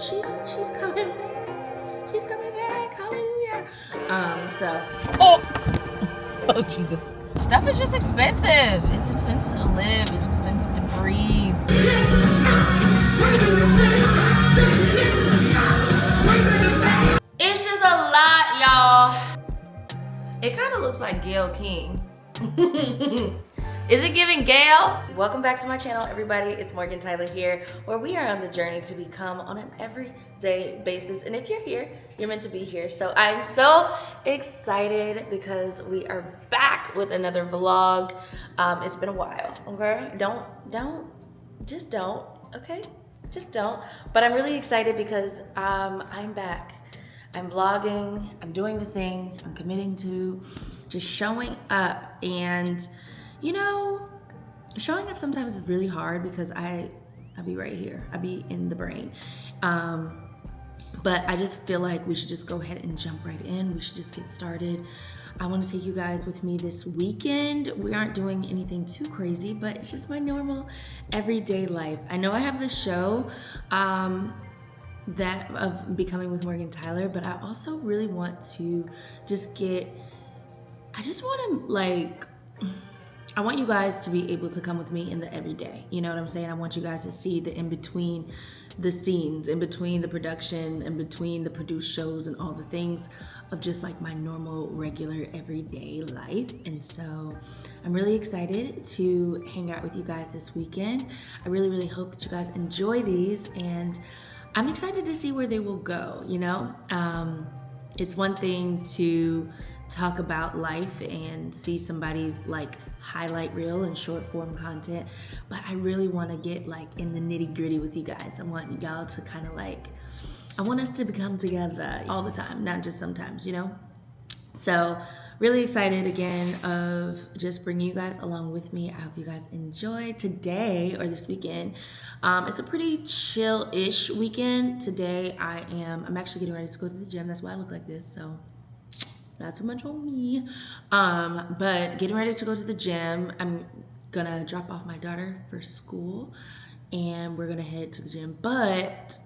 she's coming back. She's coming back. Hallelujah. Oh Jesus. Stuff is just expensive. It's expensive to live. It's expensive to breathe. It's just a lot, y'all. It kind of looks like Gayle King. Is it giving Gayle? Welcome back to my channel, everybody. It's Morgan Tyler here, where we are on the journey to become on an everyday basis. And if you're here, you're meant to be here. So I'm so excited because we are back with another vlog. It's been a while, okay? Just don't, okay? Just don't. But I'm really excited because I'm back. I'm vlogging, I'm doing the things, I'm committing to just showing up. And you know, showing up sometimes is really hard because I be right here, I be in the brain. But I just feel like we should just go ahead and jump right in. We should just get started. I want to take you guys with me this weekend. We aren't doing anything too crazy, but it's just my normal everyday life. I know I have this show, that of Becoming with Morgan Tyler, but I also really want to just I want you guys to be able to come with me in the everyday. You know what I'm saying? I want you guys to see the in between the scenes, in between the production, in between the produced shows and all the things of just like my normal, regular, everyday life. And so I'm really excited to hang out with you guys this weekend. I really, really hope that you guys enjoy these, and I'm excited to see where they will go, you know? It's one thing to talk about life and see somebody's like highlight reel and short form content, but I really want to get like in the nitty gritty with you guys. I want y'all to kind of like, I want us to become together all the time, not just sometimes, you know? So really excited again of just bringing you guys along with me. I hope you guys enjoy today or this weekend. It's a pretty chill-ish weekend. Today I'm actually getting ready to go to the gym. That's why I look like this, so not too much on me. But getting ready to go to the gym. I'm gonna drop off my daughter for school and we're gonna head to the gym. But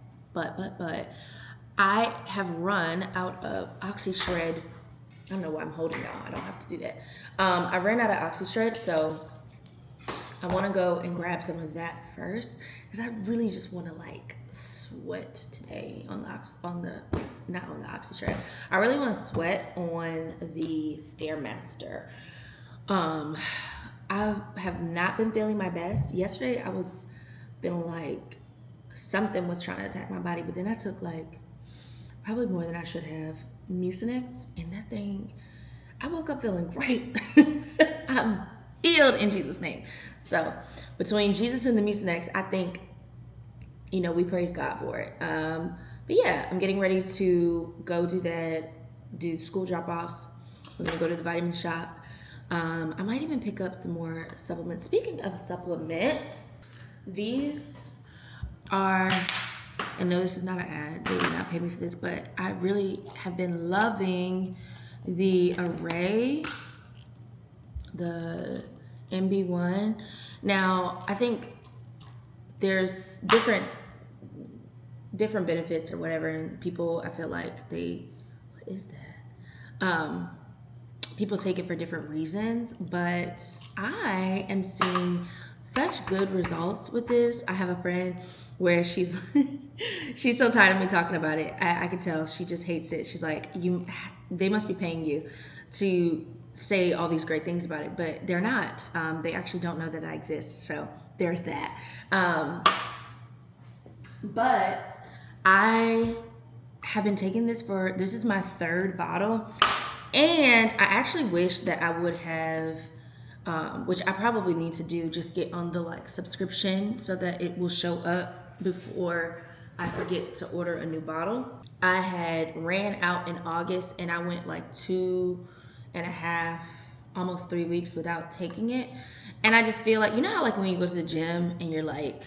I have run out of OxyShred. I don't know why I'm holding y'all. I don't have to do that. I ran out of OxyShred, so I want to go and grab some of that first because I really just want to like sweat today on not on the OxyShred. I really want to sweat on the Stairmaster. I have not been feeling my best. Yesterday I was feeling like something was trying to attack my body, but then I took like probably more than I should have Mucinex, and that thing, I woke up feeling great. I'm healed in Jesus' name. So between Jesus and the Mucinex, I think, you know, we praise God for it. But yeah, I'm getting ready to go do that, do school drop-offs. We're gonna go to the vitamin shop. I might even pick up some more supplements. Speaking of supplements, these are, I know this is not an ad, they did not pay me for this, but I really have been loving the Array, the MB1. Now, I think there's different benefits or whatever, and people, I feel like what is that? People take it for different reasons, but I am seeing such good results with this. I have a friend where she's she's so tired of me talking about it. I can tell she just hates it. She's like, they must be paying you to say all these great things about it, but they're not. They actually don't know that I exist. So there's that. But I have been taking this is my third bottle, and I actually wish that I would have, which I probably need to do, just get on the like subscription so that it will show up before I forget to order a new bottle. I had ran out in August and I went like 2.5, almost 3 weeks without taking it. And I just feel like, you know how like when you go to the gym and you're like,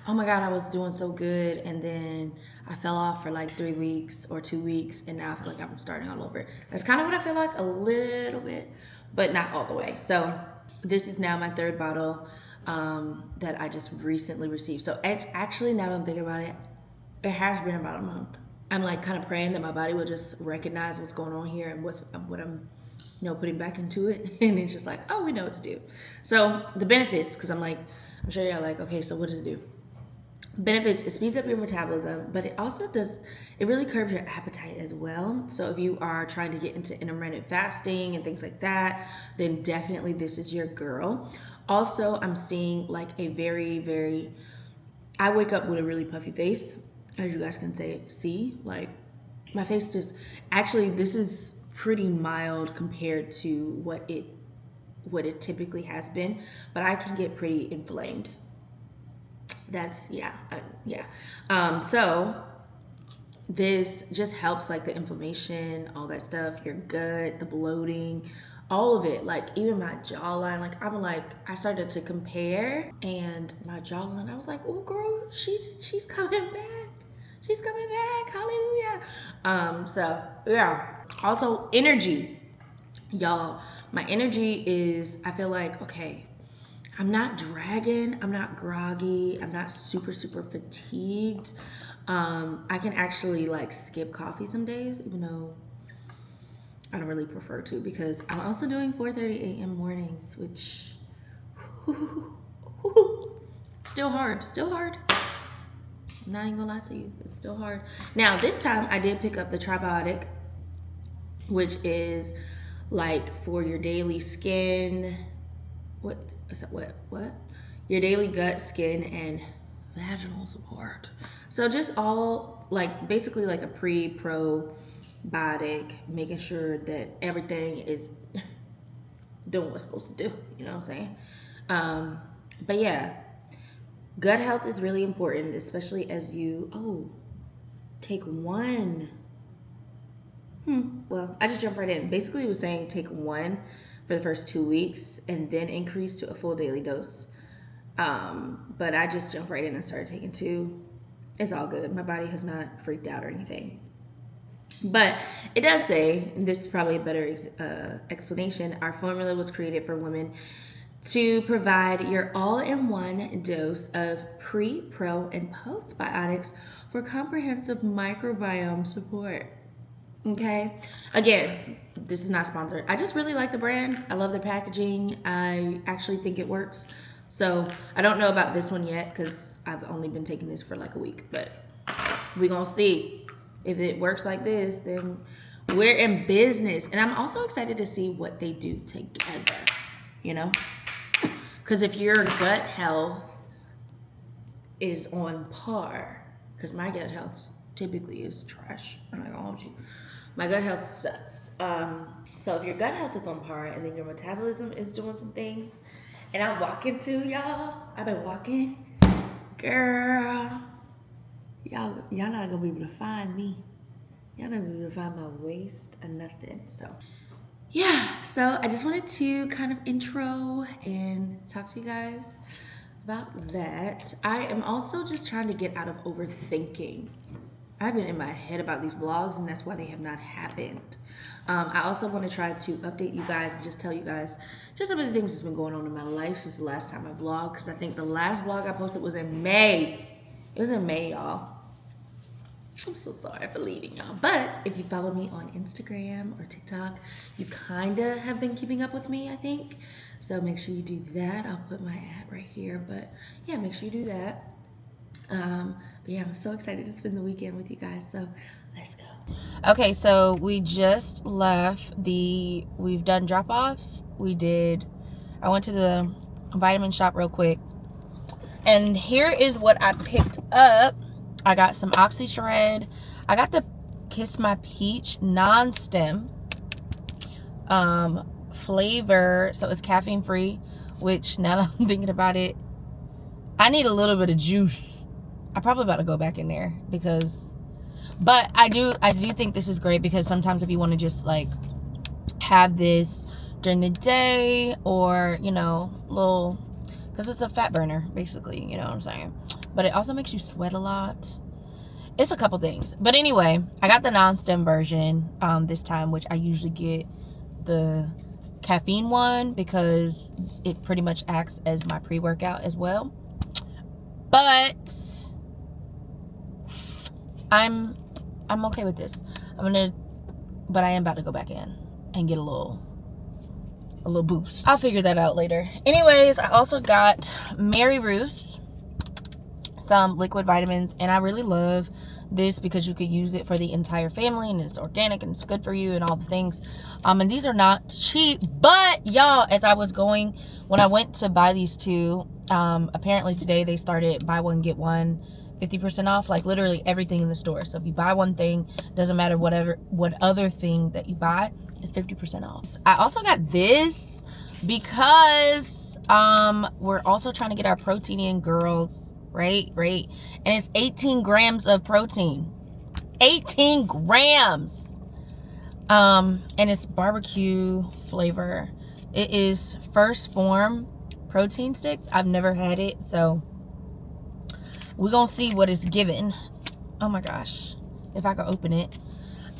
oh my God, I was doing so good, and then I fell off for like 3 weeks or 2 weeks, and now I feel like I'm starting all over. That's kind of what I feel like, a little bit, but not all the way. So this is now my third bottle that I just recently received. So actually, now that I'm thinking about it, It has been about a month. I'm like kind of praying that my body will just recognize what's going on here and what I'm, putting back into it, and it's just like, oh, we know what to do. So the benefits, because I'm sure y'all like, okay, so what does it do? Benefits, it speeds up your metabolism, but it also does, it really curbs your appetite as well. So if you are trying to get into intermittent fasting and things like that, then definitely this is your girl. Also, I'm seeing like a very, very, I wake up with a really puffy face, as you guys can see, like my face just, actually this is pretty mild compared to what it typically has been, but I can get pretty inflamed. That's so this just helps like the inflammation, all that stuff, your gut, the bloating, all of it. Like even my jawline, like I started to compare, and my jawline, I was like, oh girl, she's coming back. She's coming back. Hallelujah. So yeah. Also energy. Y'all, my energy is, I feel like, okay, I'm not dragging, I'm not groggy, I'm not super, super fatigued. I can actually like skip coffee some days, even though I don't really prefer to, because I'm also doing 4:30 a.m. mornings, which still hard. I'm not even gonna lie to you, it's still hard. Now this time I did pick up the Tribiotic, which is like for your daily skin, what your daily gut, skin, and vaginal support. So just all like basically like a probiotic, making sure that everything is doing what's supposed to do, you know what I'm saying? But yeah, gut health is really important, especially as you take one. Well, I just jumped right in. Basically, it was saying take one for the first 2 weeks and then increase to a full daily dose. But I just jumped right in and started taking two. It's all good. My body has not freaked out or anything. But it does say, and this is probably a better explanation, our formula was created for women to provide your all-in-one dose of pre, pro, and postbiotics for comprehensive microbiome support. Okay. Again, this is not sponsored. I just really like the brand. I love the packaging. I actually think it works. So I don't know about this one yet because I've only been taking this for like a week, but we're going to see. If it works like this, then we're in business. And I'm also excited to see what they do together, you know? Because if your gut health is on par, because my gut health typically is trash. I'm not gonna hold you. My gut health sucks. So if your gut health is on par and then your metabolism is doing some things, and I'm walking too, y'all. I've been walking. Girl. Y'all not gonna be able to find me. Y'all not gonna be able to find my waist or nothing. So yeah, so I just wanted to kind of intro and talk to you guys about that. I am also just trying to get out of overthinking. I've been in my head about these vlogs, and that's why they have not happened. I also want to try to update you guys and just tell you guys just some of the things that's been going on in my life since the last time I vlogged, because I think the last vlog I posted was in May. It was in May, y'all. I'm so sorry for leaving y'all. But if you follow me on Instagram or TikTok, you kind of have been keeping up with me, I think. So make sure you do that. I'll put my ad right here. But yeah, make sure you do that. But yeah, I'm so excited to spend the weekend with you guys. So let's go. Okay, so we just left we've done drop-offs. I went to the vitamin shop real quick. And here is what I picked up. I got some OxyShred. I got the Kiss My Peach non-stem flavor. So it's caffeine free, which now that I'm thinking about it, I need a little bit of juice. I'm probably about to go back in there but I do think this is great, because sometimes if you want to just like have this during the day, or because it's a fat burner basically, you know what I'm saying, but it also makes you sweat a lot. It's a couple things, but anyway, I got the non-stem version this time, which I usually get the caffeine one because it pretty much acts as my pre-workout as well. But I'm okay with this. But I am about to go back in and get a little boost. I'll figure that out later. Anyways, I also got Mary Ruth's some liquid vitamins, and I really love this because you could use it for the entire family, and it's organic and it's good for you and all the things. And these are not cheap, but y'all, as I was going, when I went to buy these two, apparently today they started buy one get one 50% off, like literally everything in the store. So if you buy one thing, doesn't matter what other thing that you buy, is 50% off. I also got this because we're also trying to get our protein in, girls. Right, and it's 18 grams of protein. 18 grams. And it's barbecue flavor. It is First Form protein sticks. I've never had it, so we're gonna see what it's given. Oh my gosh, if I could open it.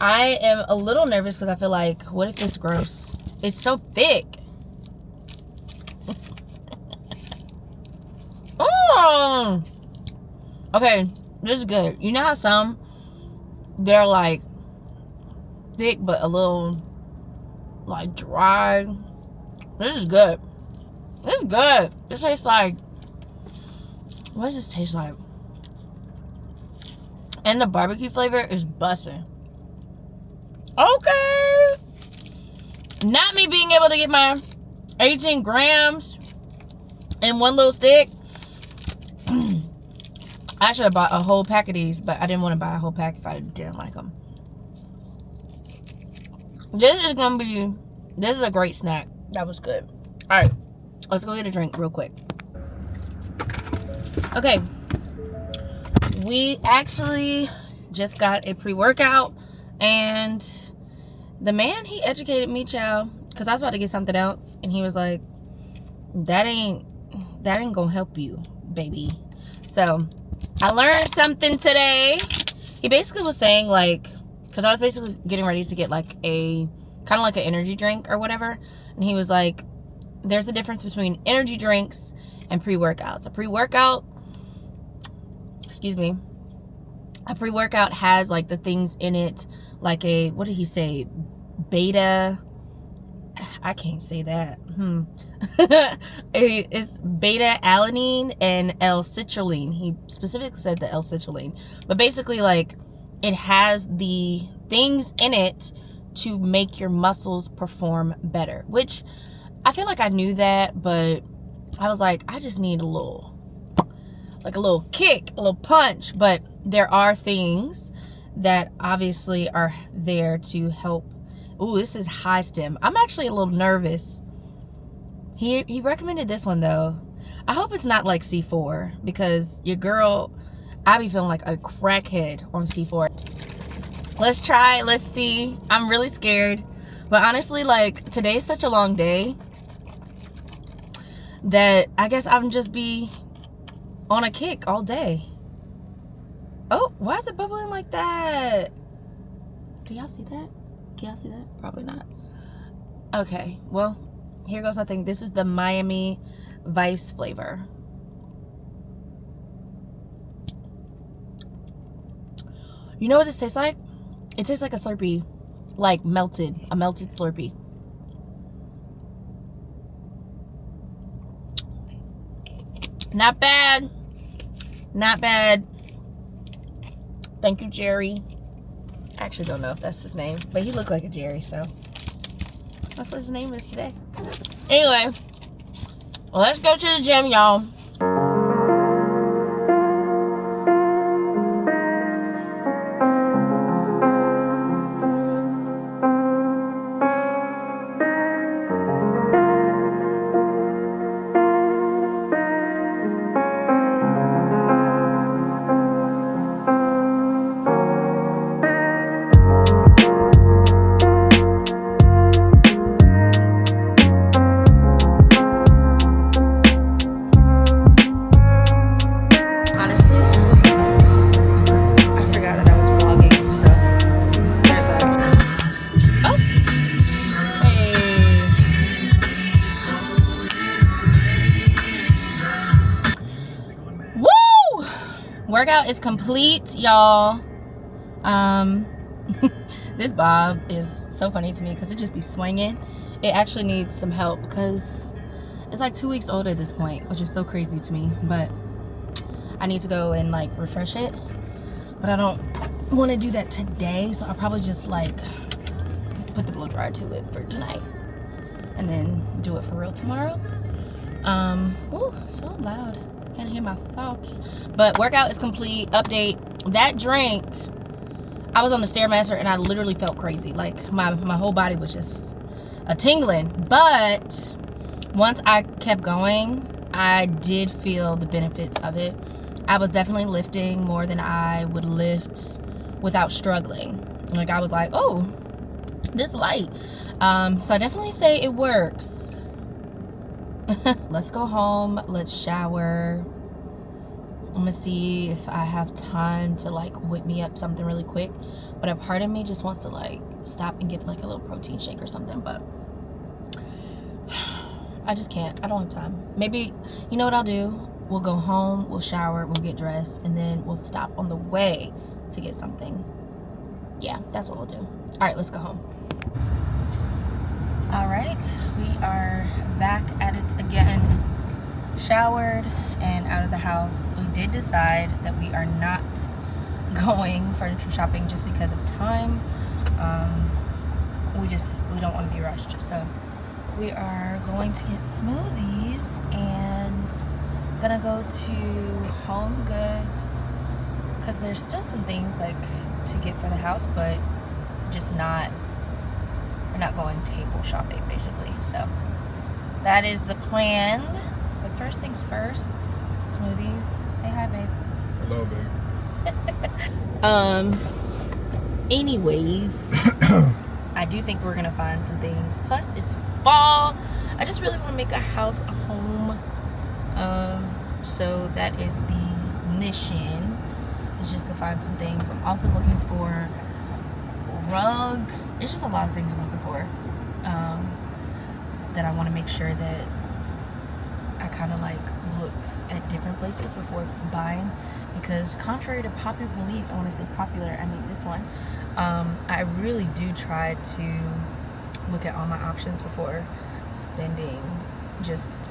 I am a little nervous because I feel like, what if it's gross? It's so thick. Okay, this is good. You know how some, they're like thick but a little like dry? This is good. This is good. This tastes like, what does this taste like? And the barbecue flavor is busting. Okay. Not me being able to get my 18 grams in one little stick. I should have bought a whole pack of these, but I didn't want to buy a whole pack if I didn't like them. This is a great snack. That was good. All right, let's go get a drink real quick. Okay, we actually just got a pre-workout, and the man, he educated me, child, because I was about to get something else, and he was like, that ain't gonna help you, baby. So I learned something today. He basically was saying, like, because I was basically getting ready to get like a kind of like an energy drink or whatever, and he was like, there's a difference between energy drinks and pre-workouts. A pre-workout has like the things in it, like a, what did he say, beta, I can't say that. It's beta alanine and L-citrulline. He specifically said the L-citrulline, but basically, like, it has the things in it to make your muscles perform better, which I feel like I knew that, but I was like, I just need a little kick, a little punch. But there are things that obviously are there to help. Ooh, this is high stem. I'm actually a little nervous. He recommended this one though. I hope it's not like C4, because your girl, I be feeling like a crackhead on C4. Let's try, let's see. I'm really scared, but honestly, like, today's such a long day that I guess I'm just be on a kick all day. Oh, why is it bubbling like that? Do y'all see that? Can y'all see that? Probably not. Okay, well, here goes nothing. This is the Miami Vice flavor. You know what this tastes like? It tastes like a Slurpee, like a melted Slurpee. Not bad. Not bad. Thank you, Jerry. I actually don't know if that's his name, but he looked like a Jerry, so that's what his name is today. Anyway, well, let's go to the gym, y'all. Workout is complete, y'all. This bob is so funny to me because it just be swinging. It actually needs some help because it's like 2 weeks old at this point, which is so crazy to me. But I need to go and like refresh it, but I don't want to do that today, so I'll probably just like put the blow dryer to it for tonight and then do it for real tomorrow. Ooh, so loud, can't hear my thoughts. But workout is complete. Update, that drink, I was on the Stairmaster and I literally felt crazy. Like my whole body was just a tingling. But once I kept going, I did feel the benefits of it. I was definitely lifting more than I would lift without struggling. Like I was like, oh, this light. So I definitely say it works. Let's go home, let's shower. I'm gonna see if I have time to like whip me up something really quick, but a part of me just wants to like stop and get like a little protein shake or something, but I just can't. I don't have time. Maybe, you know what I'll do? We'll go home, we'll shower, we'll get dressed, and then we'll stop on the way to get something. Yeah, that's what we'll do. All right, let's go home. All right, we are back at it again. Showered and out of the house. We did decide that we are not going furniture shopping just because of time. We don't want to be rushed, so we are going to get smoothies and gonna go to Home Goods because there's still some things like to get for the house, but just not, we're not going table shopping basically. So that is the plan. But first things first, smoothies. Say hi, babe. Hello, babe. Anyways, I do think we're gonna find some things. Plus, it's fall. I just really want to make a house a home. So that is the mission. Is just to find some things. I'm also looking for rugs. It's just a lot of things I'm looking for. That I want to make sure that I kind of like look at different places before buying, because contrary to popular belief, I want to say popular, I mean this one, I really do try to look at all my options before spending. Just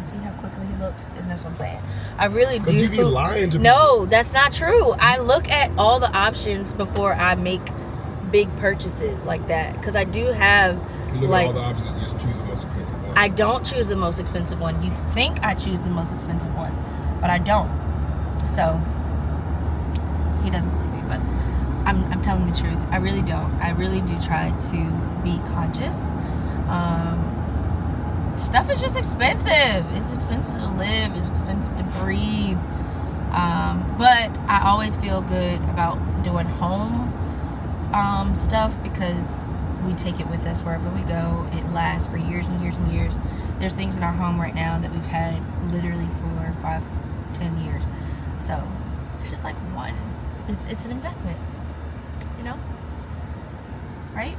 see how quickly he looked, and that's what I'm saying. I really do. Because you be lying to me. No, that's not true. I look at all the options before I make big purchases like that, because I do have, you look like, at all the options and just choose the most expensive one. I don't choose the most expensive one. You think I choose the most expensive one, but I don't. So he doesn't believe me, but I'm telling the truth. I really don't. I really do try to be conscious. Stuff is just expensive. It's expensive to live. It's expensive to breathe. But I always feel good about doing home stuff because we take it with us wherever we go. It lasts for years and years and years. There's things in our home right now that we've had literally for 5-10 years. So it's just like one. It's an investment, you know? Right?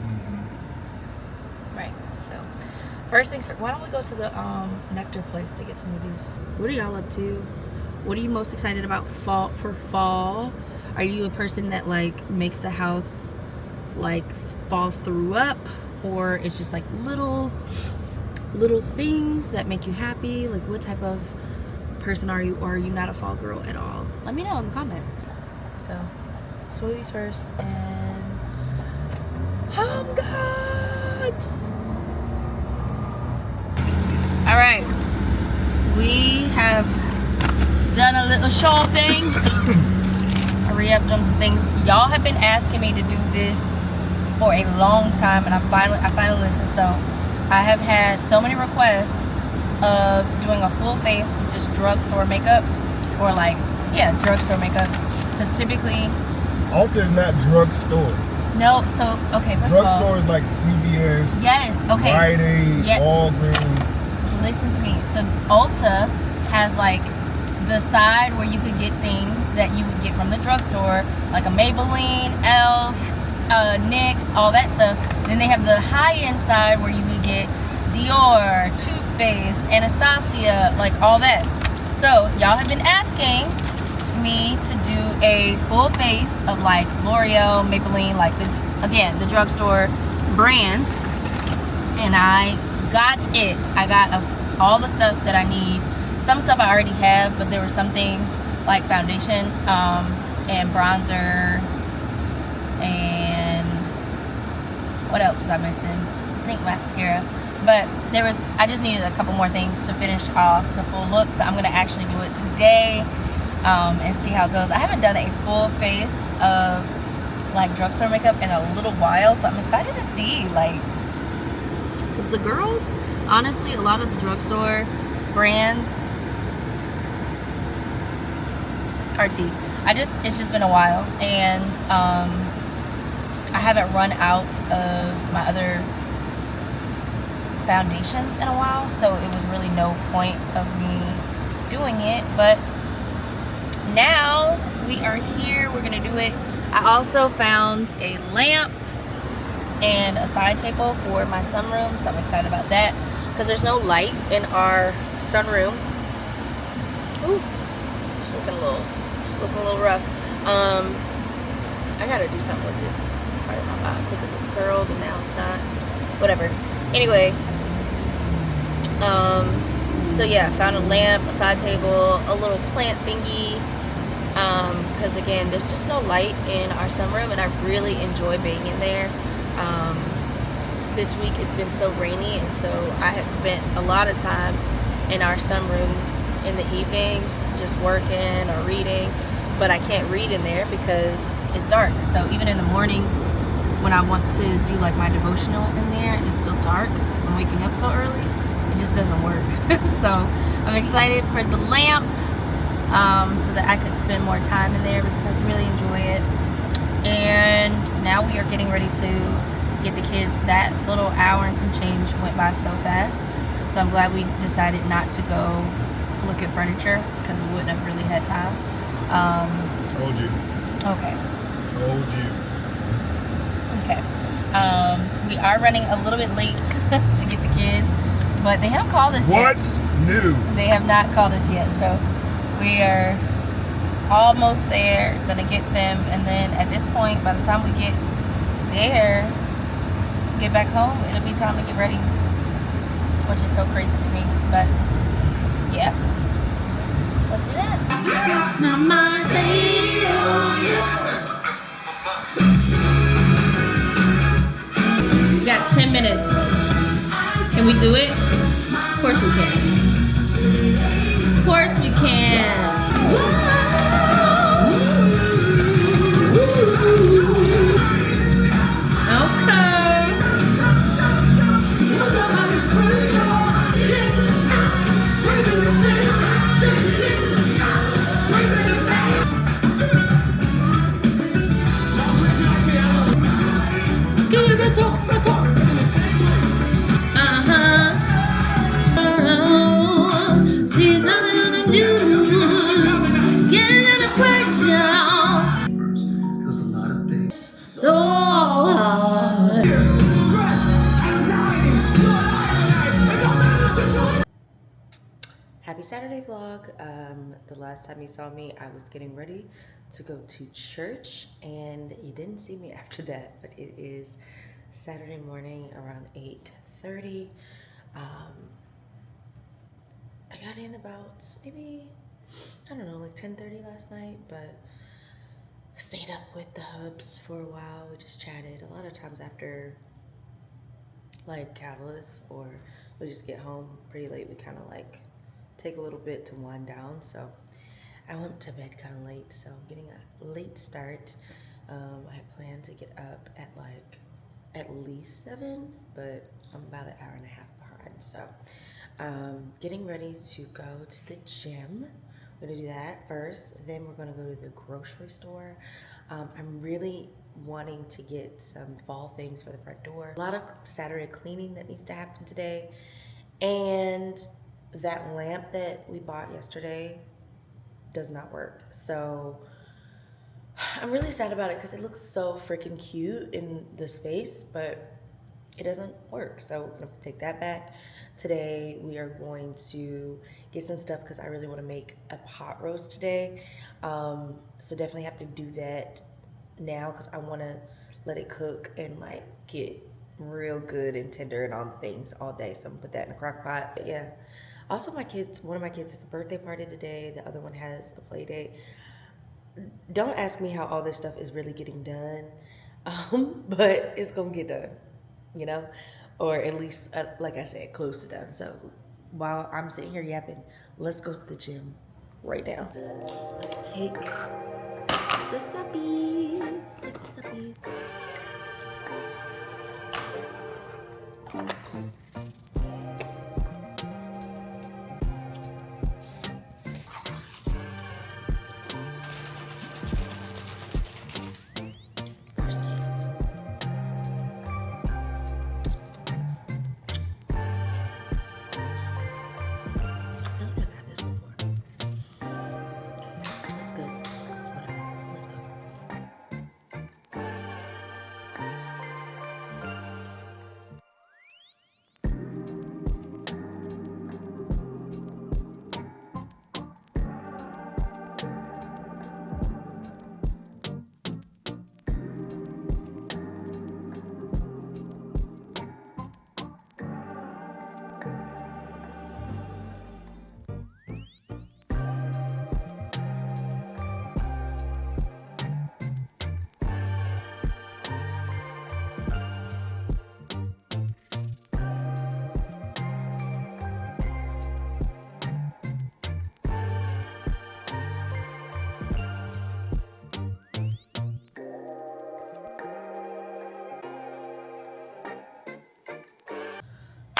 Mm-hmm. Right. So first things first, why don't we go to the Nectar place to get smoothies? What are y'all up to? What are you most excited about for fall? Are you a person that like makes the house like fall through up, or it's just like little things that make you happy? Like what type of person are you, or are you not a fall girl at all? Let me know in the comments. So smoothies first and Home Goods. All right, we have done a little shopping. I re-upped on some things. Y'all have been asking me to do this for a long time, and I finally listened. So I have had so many requests of doing a full face with just drugstore makeup, or like, yeah, drugstore makeup. Because typically, Ulta is not drugstore. no. So okay, first Drugstore of all, is like CVS. yes, okay, Rite Aid, yeah. Walgreens. Listen to me. So Ulta has like the side where you could get things that you would get from the drugstore, like a Maybelline, Elf, NYX, all that stuff. Then they have the high-end side where you would get Dior, Too Faced, Anastasia, like all that. So y'all have been asking me to do a full face of like L'Oreal, Maybelline, like the drugstore brands, and I got it. I got all the stuff that I need. Some stuff I already have, but there were some things like foundation and bronzer, and what else was I missing? I think mascara. But I just needed a couple more things to finish off the full look, so I'm gonna actually do it today and see how it goes. I haven't done a full face of like drugstore makeup in a little while, so I'm excited to see, like, 'cause the girls, honestly, a lot of the drugstore brands, RT, it's just been a while, and I haven't run out of my other foundations in a while, so it was really no point of me doing it. But now we are here, we're gonna do it. I also found a lamp and a side table for my sunroom, so I'm excited about that because there's no light in our sunroom. Ooh, she's looking a little rough. I gotta do something with this part of my bob because it was curled and now it's not. Whatever. Anyway, so yeah, found a lamp, a side table, a little plant thingy, because again, there's just no light in our sunroom, and I really enjoy being in there. This week it's been so rainy, and so I had spent a lot of time in our sunroom in the evenings just working or reading, but I can't read in there because it's dark. So even in the mornings when I want to do like my devotional in there and it's still dark because I'm waking up so early, it just doesn't work. So I'm excited for the lamp, so that I could spend more time in there because I really enjoy it. And now we are getting ready to get the kids. That little hour and some change went by so fast, so I'm glad we decided not to go look at furniture because we wouldn't have really had time. Told you. Okay. Told you. Okay. We are running a little bit late to get the kids, but they haven't called us yet. What's new? They have not called us yet, so we are almost there, gonna get them, and then at this point, by the time we get there, get back home, it'll be time to get ready, which is so crazy to me, but yeah, let's do that. We got 10 minutes. Can we do it? Of course we can. Of course we can. Happy Saturday vlog. The last time you saw me, I was getting ready to go to church, and you didn't see me after that, but it is Saturday morning around 8:30. I got in about maybe, I don't know, like 10:30 last night, but I stayed up with the hubs for a while. We just chatted. A lot of times after like Catalyst, or we just get home pretty late, we kind of like take a little bit to wind down. So I went to bed kind of late, so I'm getting a late start. I had planned to get up at like at least 7, but I'm about an hour and a half behind. So getting ready to go to the gym. We're gonna do that first, then we're gonna go to the grocery store. I'm really wanting to get some fall things for the front door. A lot of Saturday cleaning that needs to happen today, and that lamp that we bought yesterday does not work. So I'm really sad about it because it looks so freaking cute in the space, but it doesn't work. So we're gonna take that back. Today we are going to get some stuff because I really want to make a pot roast today. So definitely have to do that now because I want to let it cook and like get real good and tender and all the things all day. So I'm gonna put that in a crock pot. But yeah. Also, one of my kids has a birthday party today. The other one has a play date. Don't ask me how all this stuff is really getting done, but it's gonna get done, you know, or at least, like I said, close to done. So while I'm sitting here yapping, let's go to the gym right now. Let's take the suppies. Let's take the suppies. First taste. I feel like I've had this before. That's good. Whatever. Let's go.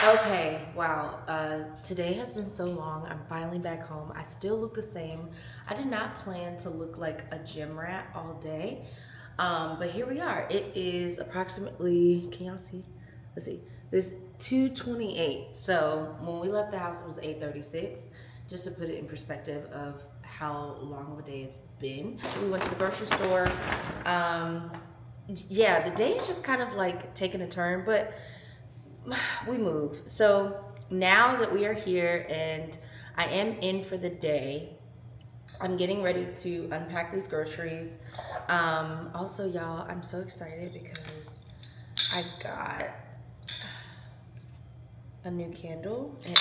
Okay, wow. Today has been so long. I'm finally back home. I still look the same. I did not plan to look like a gym rat all day. But here we are. It is approximately, can y'all see? Let's see. This 2:28. So when we left the house, it was 8:36. Just to put it in perspective of how long of a day it's been. We went to the grocery store. Yeah, the day is just kind of like taking a turn, but we move. So now that we are here and I am in for the day, I'm getting ready to unpack these groceries. Also, y'all, I'm so excited because I got a new candle. It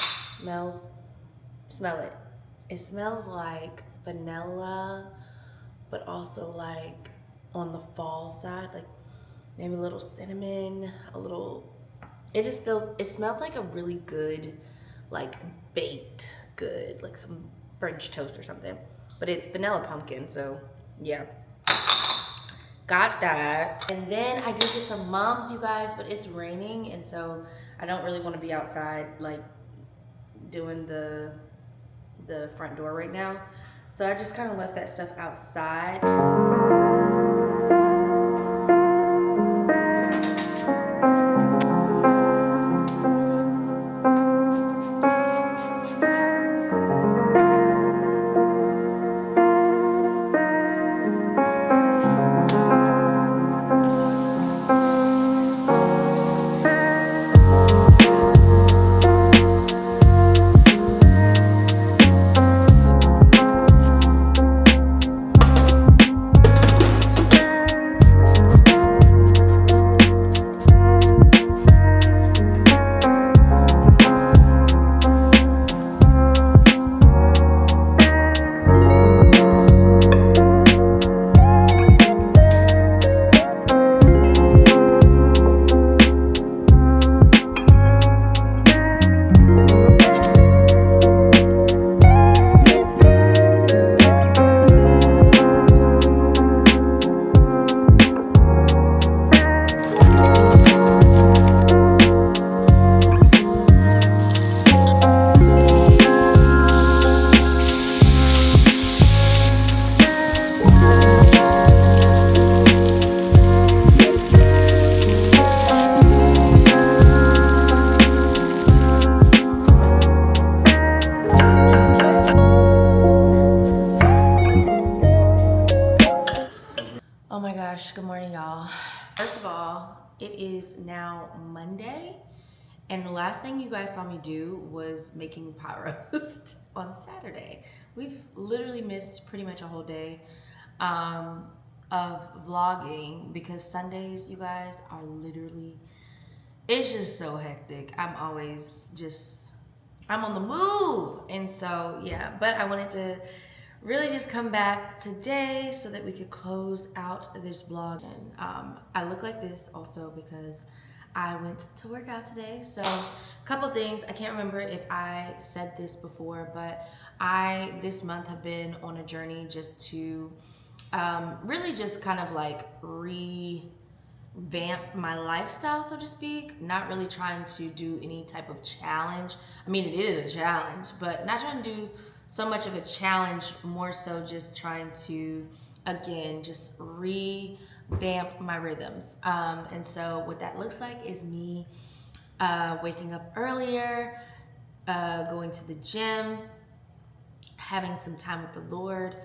smell it. It smells like vanilla, but also like on the fall side, like maybe a little cinnamon, it just it smells like a really good, like baked good, like some French toast or something. But it's vanilla pumpkin, so yeah. Got that. And then I did get some mums, you guys, but it's raining, and so I don't really want to be outside, like doing the front door right now. So I just kind of left that stuff outside. Oh my gosh, good morning, y'all. First of all, It is now Monday, and the last thing you guys saw me do was making pot roast on Saturday. We've literally missed pretty much a whole day um, of vlogging because Sundays, you guys, are literally, it's just so hectic. I'm on the move. And so, yeah, but I wanted to really just come back today so that we could close out this vlog. And I look like this also because I went to work out today. So a couple things, I can't remember if I said this before, but I this month have been on a journey just to really just kind of like revamp my lifestyle, so to speak. Not really trying to do any type of challenge. I mean, it is a challenge, but not trying to do so much of a challenge, more so just trying to, again, just revamp my rhythms. And so what that looks like is me waking up earlier, going to the gym, having some time with the Lord.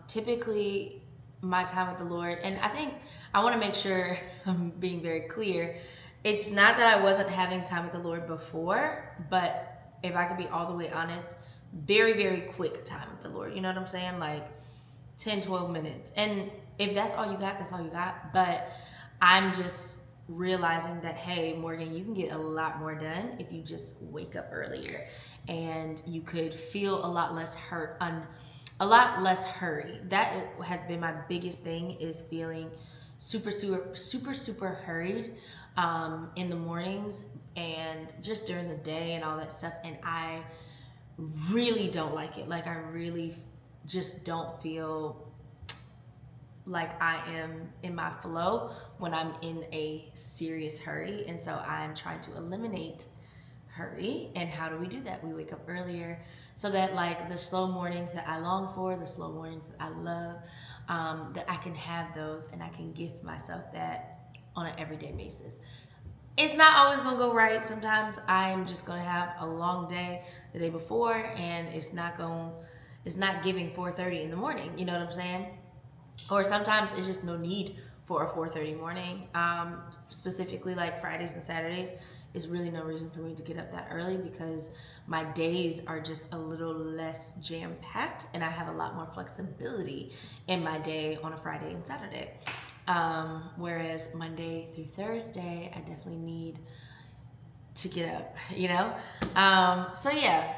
Typically, my time with the Lord, and I think I want to make sure I'm being very clear. It's not that I wasn't having time with the Lord before, but if I could be all the way honest, very, very quick time with the Lord. You know what I'm saying? Like 10, 12 minutes. And if that's all you got, that's all you got. But I'm just realizing that, hey, Morgan, you can get a lot more done if you just wake up earlier, and you could feel a lot less hurry. That has been my biggest thing, is feeling super hurried in the mornings and just during the day and all that stuff. And I really don't like it. Like, I really just don't feel like I am in my flow when I'm in a serious hurry. And so I'm trying to eliminate hurry. And how do we do that? We wake up earlier so that, like, the slow mornings that I long for, the slow mornings that I love, that I can have those, and I can gift myself that on an everyday basis. It's not always gonna go right. Sometimes I'm just gonna have a long day the day before, and it's not giving 4:30 in the morning. You know what I'm saying? Or sometimes it's just no need for a 4:30 morning. Specifically, like Fridays and Saturdays, is really no reason for me to get up that early because my days are just a little less jam-packed, and I have a lot more flexibility in my day on a Friday and Saturday. Whereas Monday through Thursday, I definitely need to get up, you know? So yeah,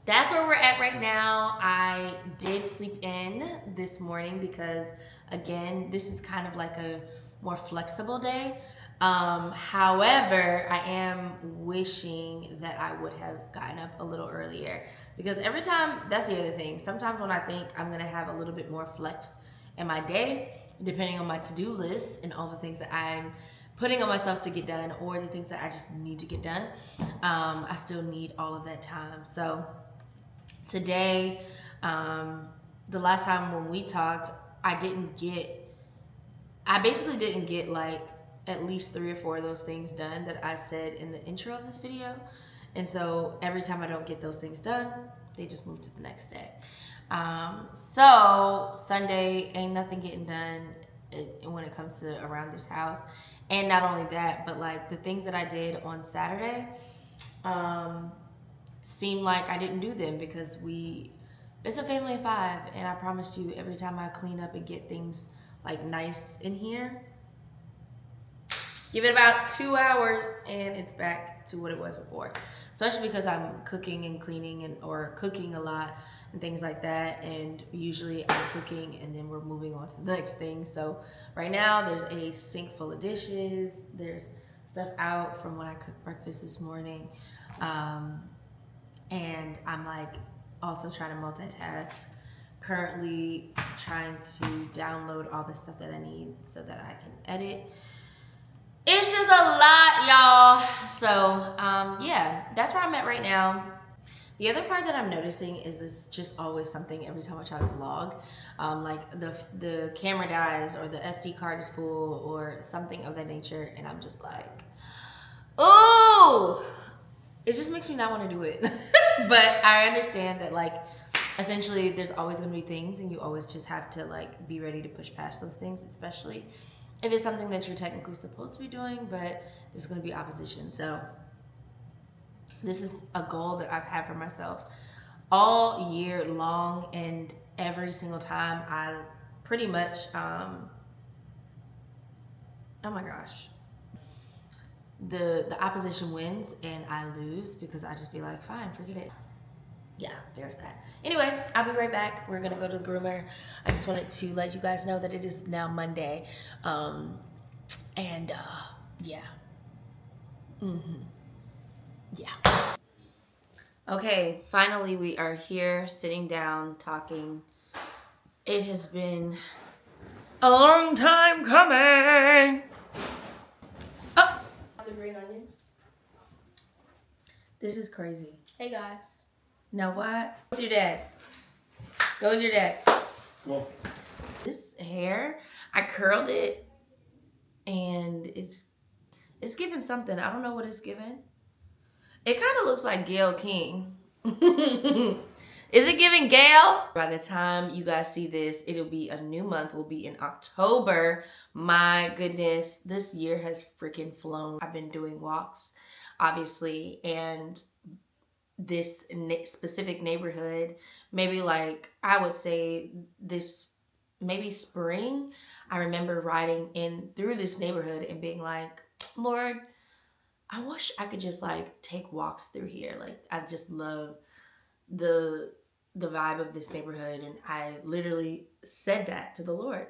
that's where we're at right now. I did sleep in this morning because, again, this is kind of like a more flexible day. However, I am wishing that I would have gotten up a little earlier, because every time, that's the other thing. Sometimes when I think I'm gonna have a little bit more flex in my day, depending on my to-do list and all the things that I'm putting on myself to get done, or the things that I just need to get done, I still need all of that time. So today, the last time when we talked, I basically didn't get like at least 3 or 4 of those things done that I said in the intro of this video. And so every time I don't get those things done, they just move to the next day. So Sunday ain't nothing getting done when it comes to around this house. And not only that, but like the things that I did on Saturday seemed like I didn't do them because it's a family of 5, and I promise you, every time I clean up and get things like nice in here, give it about 2 hours and it's back to what it was before. Especially because I'm cooking and cleaning or cooking a lot and things like that. And usually I'm cooking and then we're moving on to the next thing. So right now there's a sink full of dishes. There's stuff out from when I cooked breakfast this morning. And I'm like also trying to multitask. Currently trying to download all the stuff that I need so that I can edit. It's just a lot, y'all. So yeah, that's where I'm at right now. The other part that I'm noticing is this just always something every time I try to vlog. Like the camera dies, or the SD card is full, or something of that nature, and I'm just like, ooh, it just makes me not want to do it. But I understand that, like, essentially there's always going to be things, and you always just have to like be ready to push past those things, especially if it's something that you're technically supposed to be doing, but there's going to be opposition. So this is a goal that I've had for myself all year long, and every single time I pretty much, oh my gosh, the opposition wins and I lose because I just be like, fine, forget it. Yeah, there's that. Anyway, I'll be right back. We're gonna go to the groomer. I just wanted to let you guys know that it is now Monday, and yeah, yeah. Okay, finally we are here, sitting down, talking. It has been a long time coming. Oh, The green onions. this is crazy. Hey guys. Now what? Go with your dad. Go with your dad. Well, This hair, I curled it, and it's giving something. I don't know what it's giving. It kind of looks like Gail King. Is it giving Gail? By the time you guys see this, it'll be a new month. We'll be in October. My goodness, this year has freaking flown. I've been doing walks, obviously, and this specific neighborhood, maybe like I would say this, maybe spring, I remember riding in through this neighborhood and being like, Lord, I wish I could just like take walks through here. Like I just love the vibe of this neighborhood, and I literally said that to the Lord.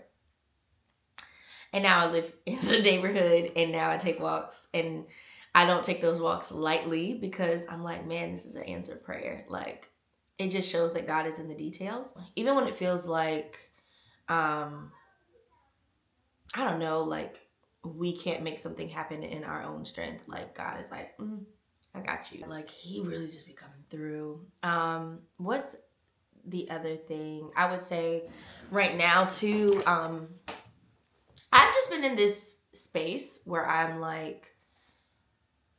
And now I live in the neighborhood, and now I take walks, and I don't take those walks lightly because I'm like, man, this is an answered prayer. Like it just shows that God is in the details. Even when it feels like I don't know, like we can't make something happen in our own strength. Like God is like, I got you. Like he really just be coming through. What's the other thing I would say right now too? I've just been in this space where I'm like,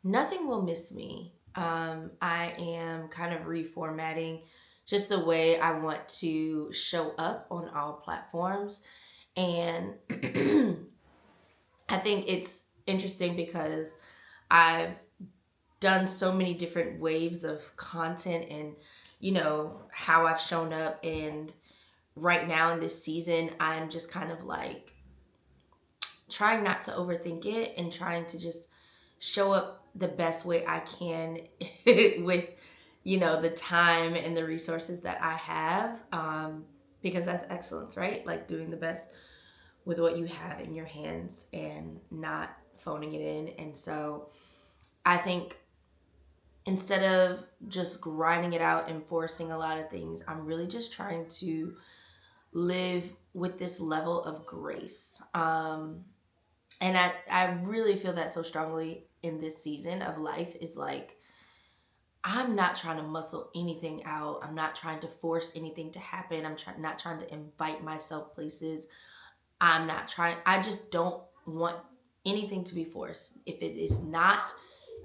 nothing will miss me. I am kind of reformatting just the way I want to show up on all platforms. And I think it's interesting because I've done so many different waves of content and, you know, how I've shown up. And right now in this season, I'm just kind of like trying not to overthink it and trying to just show up the best way I can with, you know, the time and the resources that I have. Because that's excellence, right? Like doing the best with what you have in your hands and not phoning it in. And so I think instead of just grinding it out and forcing a lot of things, I'm really just trying to live with this level of grace. And I really feel that so strongly in this season of life is like, I'm not trying to muscle anything out. I'm not trying to force anything to happen. I'm not trying to invite myself places. I just don't want anything to be forced. If it is not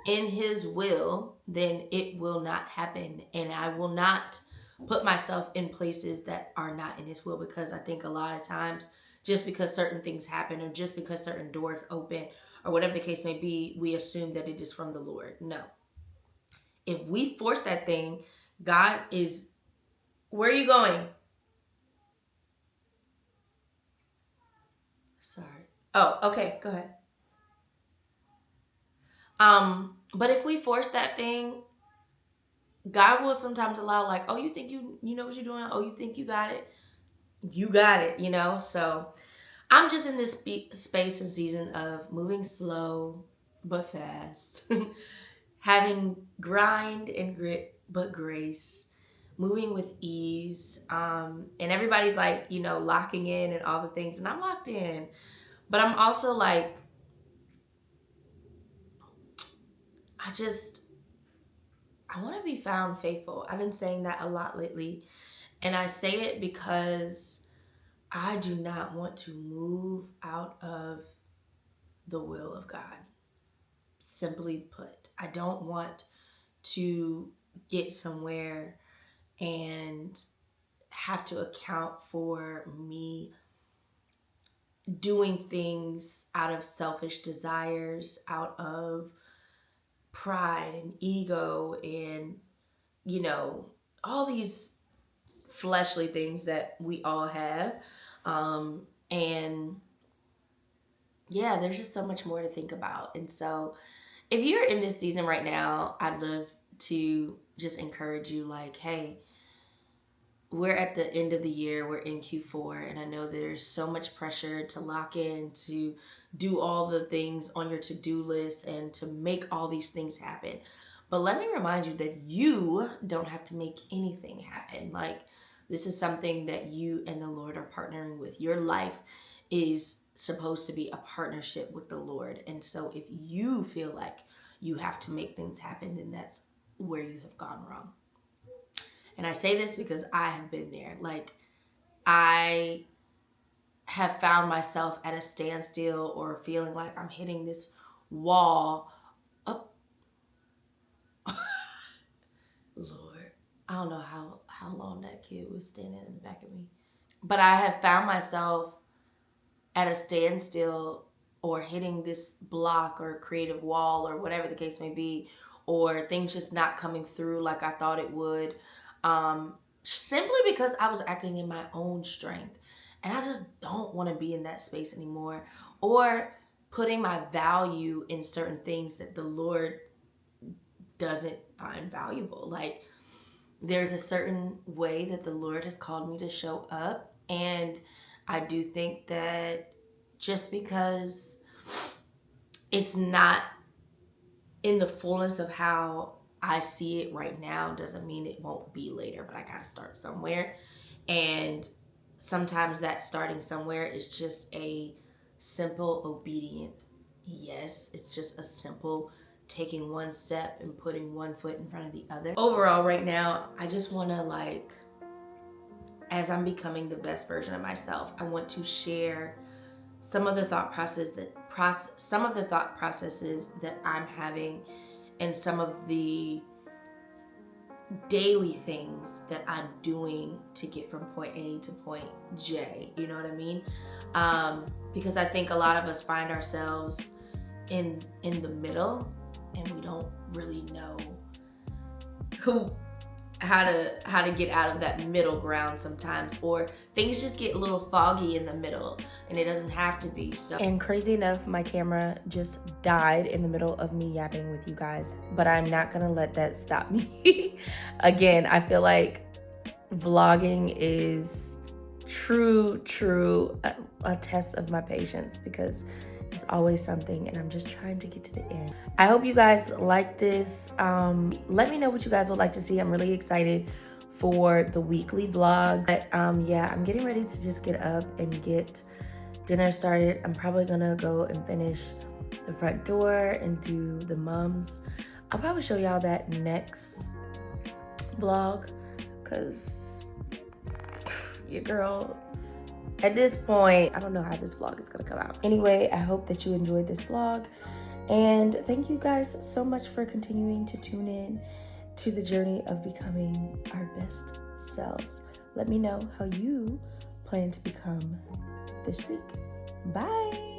in his will, then it will not happen. And I will not put myself in places that are not in his will, because I think a lot of times just because certain things happen or just because certain doors open or whatever the case may be, we assume that it is from the Lord. No. If we force that thing, God is, where are you going? Sorry. Oh, okay, go ahead. But if we force that thing, God will sometimes allow, like, oh, you think you know what you're doing? Oh, you think you got it? You got it, you know? So I'm just in this space and season of moving slow but fast, having grind and grit but grace, moving with ease. And everybody's like, you know, locking in and all the things, and I'm locked in. But I'm also like, I want to be found faithful. I've been saying that a lot lately. And I say it because I do not want to move out of the will of God. Simply put, I don't want to get somewhere and have to account for me doing things out of selfish desires, out of pride and ego and, you know, all these fleshly things that we all have. And yeah, there's just so much more to think about. And so if you're in this season right now, I'd love to just encourage you, like, hey, we're at the end of the year, we're in Q4, and I know there's so much pressure to lock in, to do all the things on your to-do list and to make all these things happen. But let me remind you that you don't have to make anything happen. Like, this is something that you and the Lord are partnering with. Your life is supposed to be a partnership with the Lord. And so if you feel like you have to make things happen, then that's where you have gone wrong. And I say this because I have been there. Like, I have found myself at a standstill or feeling like I'm hitting this wall. Oh, Lord. I don't know how long that kid was standing in the back of me. But I have found myself at a standstill or hitting this block or creative wall or whatever the case may be, or things just not coming through like I thought it would. Simply because I was acting in my own strength. And I just don't want to be in that space anymore, or putting my value in certain things that the Lord doesn't find valuable. Like, there's a certain way that the Lord has called me to show up. And I do think that just because it's not in the fullness of how I see it right now doesn't mean it won't be later, but I got to start somewhere. And sometimes that starting somewhere is just a simple, obedient yes. It's just a simple taking one step and putting one foot in front of the other. Overall, right now, I just want to, like, as I'm becoming the best version of myself, I want to share some of the thought processes that I'm having, and some of the daily things that I'm doing to get from point A to point J. You know what I mean? Because I think a lot of us find ourselves in the middle, and we don't really know how to get out of that middle ground sometimes, or things just get a little foggy in the middle, and it doesn't have to be. So, and crazy enough, my camera just died in the middle of me yapping with you guys, but I'm not gonna let that stop me. Again, I feel like vlogging is a test of my patience, because it's always something, and I'm just trying to get to the end. I hope you guys like this. Let me know what you guys would like to see. I'm really excited for the weekly vlog. But yeah, I'm getting ready to just get up and get dinner started. I'm probably gonna go and finish the front door and do the mums. I'll probably show y'all that next vlog, because your girl, at this point, I don't know how this vlog is gonna come out. Anyway, I hope that you enjoyed this vlog, and thank you guys so much for continuing to tune in to the journey of becoming our best selves. Let me know how you plan to become this week. Bye.